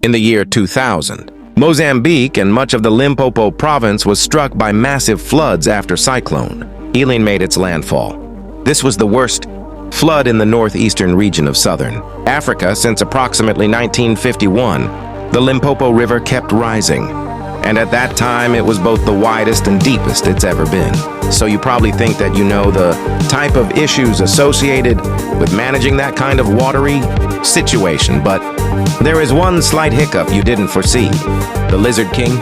In the year 2000, Mozambique and much of the Limpopo province was struck by massive floods after Cyclone Eileen made its landfall. This was the worst flood in the northeastern region of southern Africa since approximately 1951. The Limpopo River kept rising, and at that time it was both the widest and deepest it's ever been. So you probably think that you know the type of issues associated with managing that kind of watery situation, but there is one slight hiccup you didn't foresee. The Lizard King,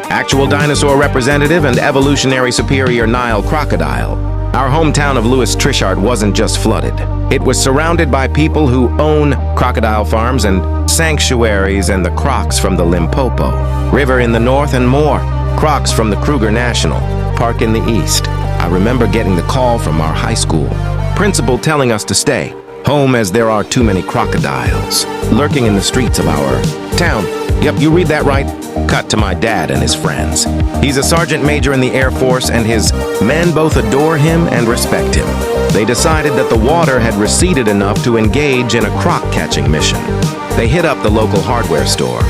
actual dinosaur representative and evolutionary superior Nile Crocodile. Our hometown of Louis Trichardt wasn't just flooded. It was surrounded by people who own crocodile farms and sanctuaries and the crocs from the Limpopo River in the north and more crocs from the Kruger National Park in the east. I remember getting the call from our high school principal telling us to stay home as there are too many crocodiles lurking in the streets of our town. Yep, you read that right. Cut to my dad and his friends. He's a sergeant major in the Air Force, and his men both adore him and respect him. They decided that the water had receded enough to engage in a croc-catching mission. They hit up the local hardware store,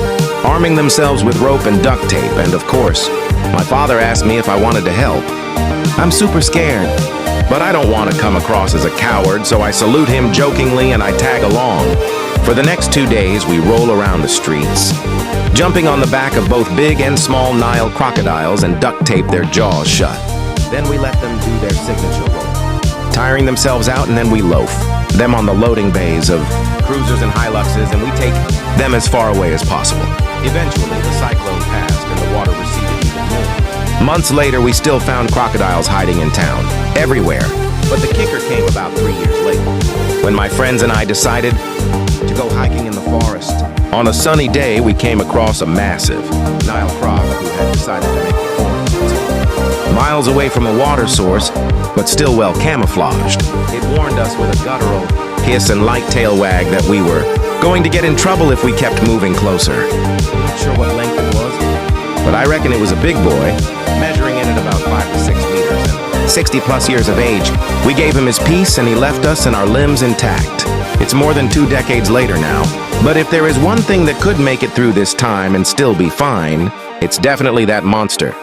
arming themselves with rope and duct tape, and of course, my father asked me if I wanted to help. I'm super scared, but I don't want to come across as a coward, so I salute him jokingly and I tag along. For the next 2 days, we roll around the streets, jumping on the back of both big and small Nile crocodiles and duct tape their jaws shut. Then we let them do their signature roll, tiring themselves out, and then we loaf them on the loading bays of cruisers and Hiluxes, and we take them as far away as possible. Eventually, the cyclone passed and the water receded even more. Months later, we still found crocodiles hiding in town, everywhere. But the kicker came about 3 years later, when my friends and I decided to go hiking in the forest. On a sunny day, we came across a massive Nile croc who had decided to make a forest miles away from a water source, but still well camouflaged. It warned us with a guttural hiss and light tail wag that we were going to get in trouble if we kept moving closer. I'm not sure what length it was, but I reckon it was a big boy, measuring in at about 5 to 6 meters and 60 plus years of age. We gave him his piece and he left us and our limbs intact. It's more than 2 decades later now, but if there is one thing that could make it through this time and still be fine, it's definitely that monster.